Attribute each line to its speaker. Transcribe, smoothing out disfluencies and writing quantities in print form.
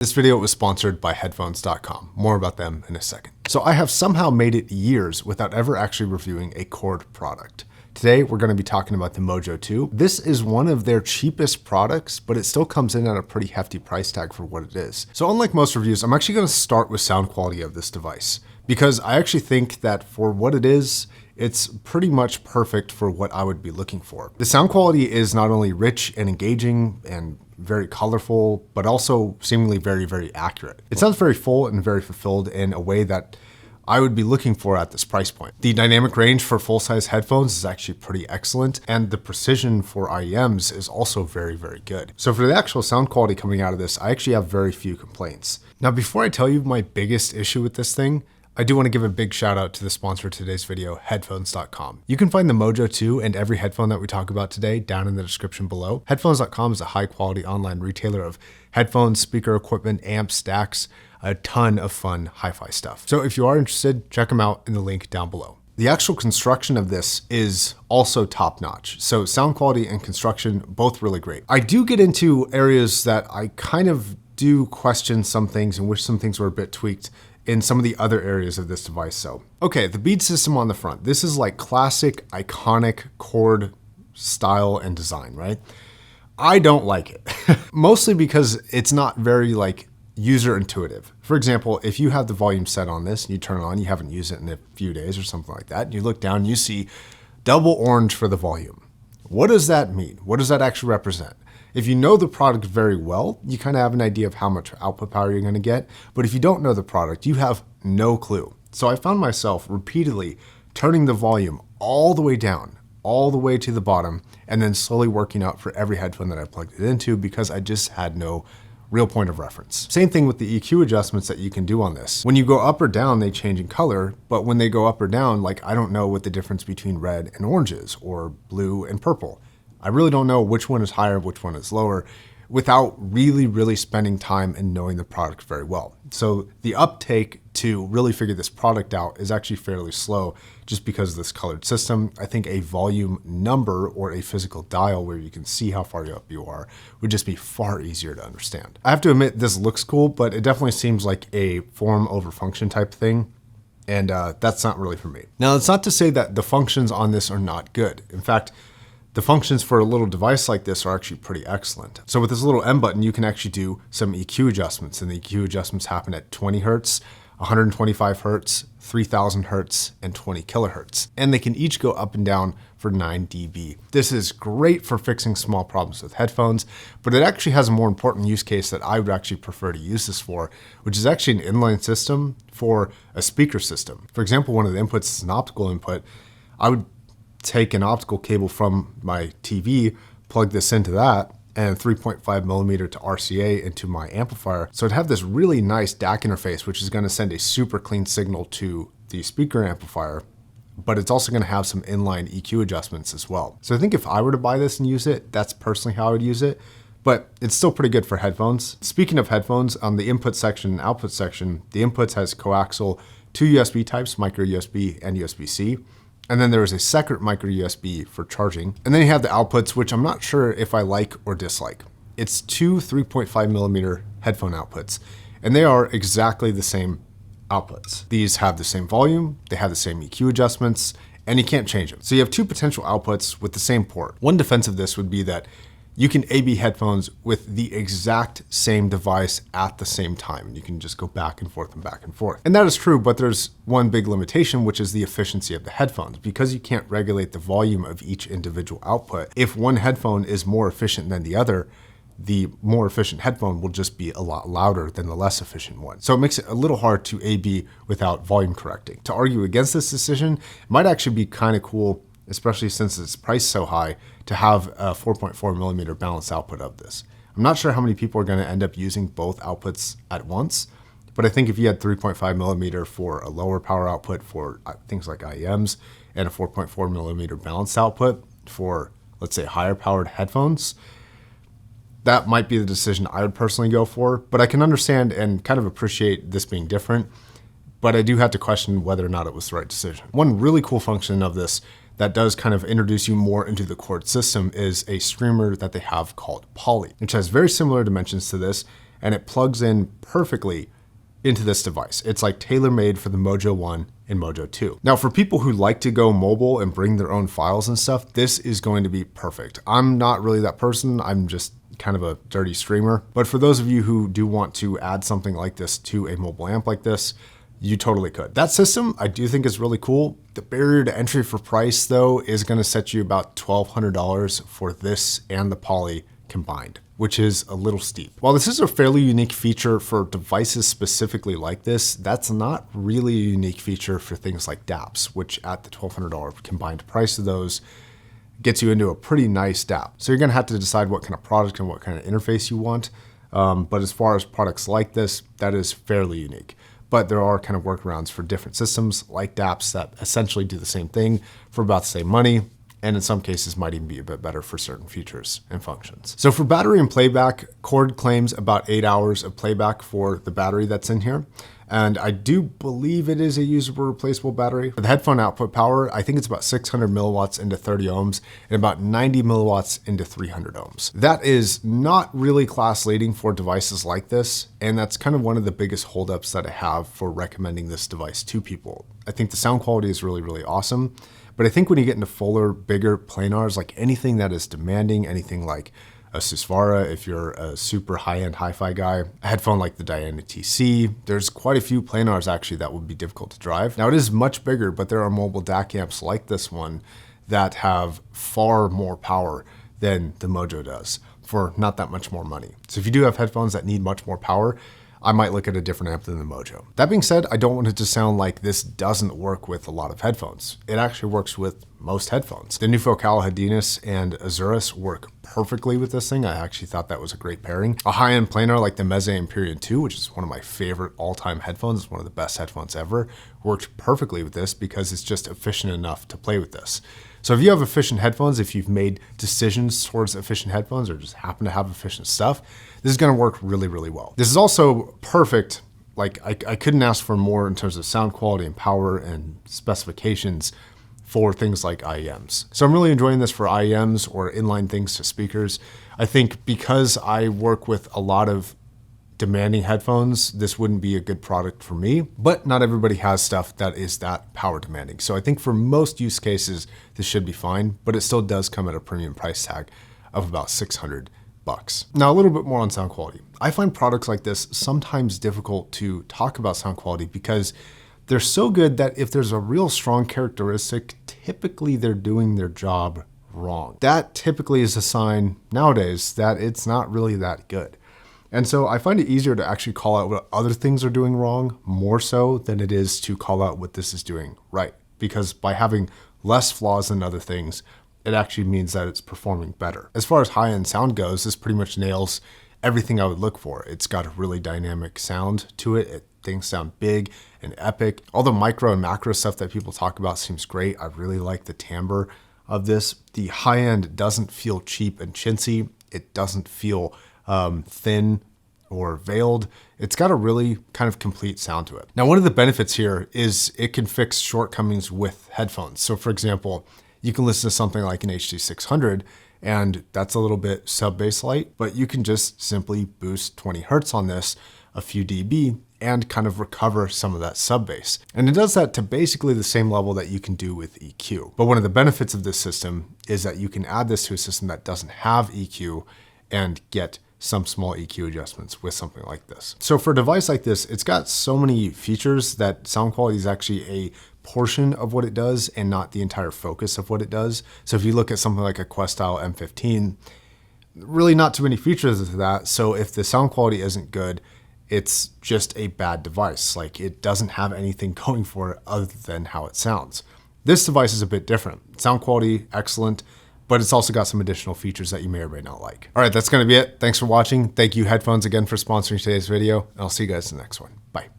Speaker 1: This video was sponsored by headphones.com. More about them in a second. So I have somehow made it years without ever actually reviewing a Chord product. Today, we're going to be talking about the Mojo 2. This is one of their cheapest products, but it still comes in at a pretty hefty price tag for what it is. So unlike most reviews, I'm actually going to start with sound quality of this device because I actually think that for what it is, it's pretty much perfect for what I would be looking for. The sound quality is not only rich and engaging and very colorful, but also seemingly very, very accurate. It sounds very full and very fulfilled in a way that I would be looking for at this price point. The dynamic range for full-size headphones is actually pretty excellent, and the precision for IEMs is also very, very good. So for the actual sound quality coming out of this, I actually have very few complaints. Now, before I tell you my biggest issue with this thing, I do want to give a big shout out to the sponsor of today's video, headphones.com. You can find the Mojo 2 and every headphone that we talk about today down in the description below. Headphones.com is a high quality online retailer of headphones, speaker equipment, amps, stacks, a ton of fun hi-fi stuff. So if you are interested, check them out in the link down below. The actual construction of this is also top notch. So sound quality and construction, both really great. I do get into areas that I kind of do question some things and wish some things were a bit tweaked in some of the other areas of this device. So, okay, the bead system on the front. This is like classic, iconic Chord style and design, right? I don't like it. Mostly because it's not very like user intuitive. For example, if you have the volume set on this and you turn it on, you haven't used it in a few days or something like that, and you look down, you see double orange for the volume. What does that mean? What does that actually represent? If you know the product very well, you kind of have an idea of how much output power you're going to get. But if you don't know the product, you have no clue. So I found myself repeatedly turning the volume all the way down, all the way to the bottom, and then slowly working out for every headphone that I plugged it into because I just had no real point of reference. Same thing with the EQ adjustments that you can do on this. When you go up or down, they change in color, but when they go up or down, like I don't know what the difference between red and orange is, or blue and purple. I really don't know which one is higher, which one is lower, without really spending time and knowing the product very well. So the uptake to really figure this product out is actually fairly slow just because of this colored system. I think a volume number or a physical dial where you can see how far up you are would just be far easier to understand. I have to admit this looks cool, but it definitely seems like a form over function type thing. And that's not really for me. Now, it's not to say that the functions on this are not good. In fact, the functions for a little device like this are actually pretty excellent. So with this little M button, you can actually do some EQ adjustments, and the EQ adjustments happen at 20 Hertz, 125 Hertz, 3000 Hertz, and 20 kilohertz. And they can each go up and down for 9 dB. This is great for fixing small problems with headphones, but it actually has a more important use case that I would actually prefer to use this for, which is actually an inline system for a speaker system. For example, one of the inputs is an optical input. I would take an optical cable from my TV, plug this into that, and 3.5 millimeter to RCA into my amplifier. So I'd have this really nice DAC interface, which is going to send a super clean signal to the speaker amplifier, but it's also going to have some inline EQ adjustments as well. So I think if I were to buy this and use it, that's personally how I would use it, but it's still pretty good for headphones. Speaking of headphones, on the input section and output section, the inputs has coaxial, 2 USB types, micro USB and USB-C. And then there is a separate micro USB for charging. And then you have the outputs, which I'm not sure if I like or dislike. It's 2 3.5 millimeter headphone outputs, and they are exactly the same outputs. These have the same volume, they have the same EQ adjustments, and you can't change them. So you have 2 potential outputs with the same port. One defense of this would be that you can A/B headphones with the exact same device at the same time. And you can just go back and forth and back and forth. And that is true, but there's one big limitation, which is the efficiency of the headphones. Because you can't regulate the volume of each individual output, if one headphone is more efficient than the other, the more efficient headphone will just be a lot louder than the less efficient one. So it makes it a little hard to A/B without volume correcting. To argue against this decision might actually be kind of cool, especially since it's priced so high, to have a 4.4 millimeter balanced output of this. I'm not sure how many people are going to end up using both outputs at once, but I think if you had 3.5 millimeter for a lower power output for things like IEMs and a 4.4 millimeter balanced output for, let's say, higher powered headphones, that might be the decision I would personally go for. But I can understand and kind of appreciate this being different, but I do have to question whether or not it was the right decision. One really cool function of this that does kind of introduce you more into the Chord system is a streamer that they have called Poly, which has very similar dimensions to this and it plugs in perfectly into this device. It's like tailor-made for the Mojo 1 and Mojo 2. Now, for people who like to go mobile and bring their own files and stuff, this is going to be perfect. I'm not really that person. I'm just kind of a dirty streamer. But for those of you who do want to add something like this to a mobile amp like this, you totally could. That system I do think is really cool. The barrier to entry for price though is gonna set you about $1,200 for this and the Poly combined, which is a little steep. While this is a fairly unique feature for devices specifically like this, that's not really a unique feature for things like DAPs, which at the $1,200 combined price of those gets you into a pretty nice DAP. So you're gonna have to decide what kind of product and what kind of interface you want. But as far as products like this, that is fairly unique. But there are kind of workarounds for different systems like DAPs that essentially do the same thing for about the same money, and in some cases might even be a bit better for certain features and functions. So for battery and playback, Chord claims about 8 hours of playback for the battery that's in here. And I do believe it is a usable replaceable battery. For the headphone output power, I think it's about 600 milliwatts into 30 ohms and about 90 milliwatts into 300 ohms. That is not really class leading for devices like this. And that's kind of one of the biggest holdups that I have for recommending this device to people. I think the sound quality is really, really awesome. But I think when you get into fuller, bigger planars, like anything that is demanding, anything like a Susvara, if you're a super high-end hi-fi guy, a headphone like the Diana TC, there's quite a few planars actually that would be difficult to drive. Now it is much bigger, but there are mobile DAC amps like this one that have far more power than the Mojo does for not that much more money. So if you do have headphones that need much more power, I might look at a different amp than the Mojo. That being said, I don't want it to sound like this doesn't work with a lot of headphones. It actually works with most headphones. The new Focal Hedinus and Azurus work perfectly with this thing. I actually thought that was a great pairing. A high-end planar like the Meze Empyrean 2, which is one of my favorite all-time headphones, it's one of the best headphones ever, worked perfectly with this because it's just efficient enough to play with this. So if you have efficient headphones, if you've made decisions towards efficient headphones or just happen to have efficient stuff, this is gonna work really, really well. This is also perfect. Like I couldn't ask for more in terms of sound quality and power and specifications for things like IEMs. So I'm really enjoying this for IEMs or inline things to speakers. I think because I work with a lot of demanding headphones, this wouldn't be a good product for me, but not everybody has stuff that is that power demanding. So I think for most use cases, this should be fine, but it still does come at a premium price tag of about $600. Now a little bit more on sound quality. I find products like this sometimes difficult to talk about sound quality because they're so good that if there's a real strong characteristic, typically they're doing their job wrong. That typically is a sign nowadays that it's not really that good. And so I find it easier to actually call out what other things are doing wrong more so than it is to call out what this is doing right. Because by having less flaws than other things, it actually means that it's performing better. As far as high-end sound goes, this pretty much nails everything I would look for. It's got a really dynamic sound to it. Things sound big and epic. All the micro and macro stuff that people talk about seems great. I really like the timbre of this. The high end doesn't feel cheap and chintzy. It doesn't feel thin or veiled. It's got a really kind of complete sound to it. Now, one of the benefits here is it can fix shortcomings with headphones. So for example, you can listen to something like an HD600 and that's a little bit sub-bass light, but you can just simply boost 20 Hertz on this, a few dB, and kind of recover some of that sub-bass. And it does that to basically the same level that you can do with EQ. But one of the benefits of this system is that you can add this to a system that doesn't have EQ and get some small EQ adjustments with something like this. So for a device like this, it's got so many features that sound quality is actually a portion of what it does and not the entire focus of what it does. So if you look at something like a Questyle M15, really not too many features of that. So if the sound quality isn't good, it's just a bad device. Like it doesn't have anything going for it other than how it sounds. This device is a bit different. Sound quality, excellent, but it's also got some additional features that you may or may not like. All right, that's gonna be it. Thanks for watching. Thank you Headphones again for sponsoring today's video, and I'll see you guys in the next one. Bye.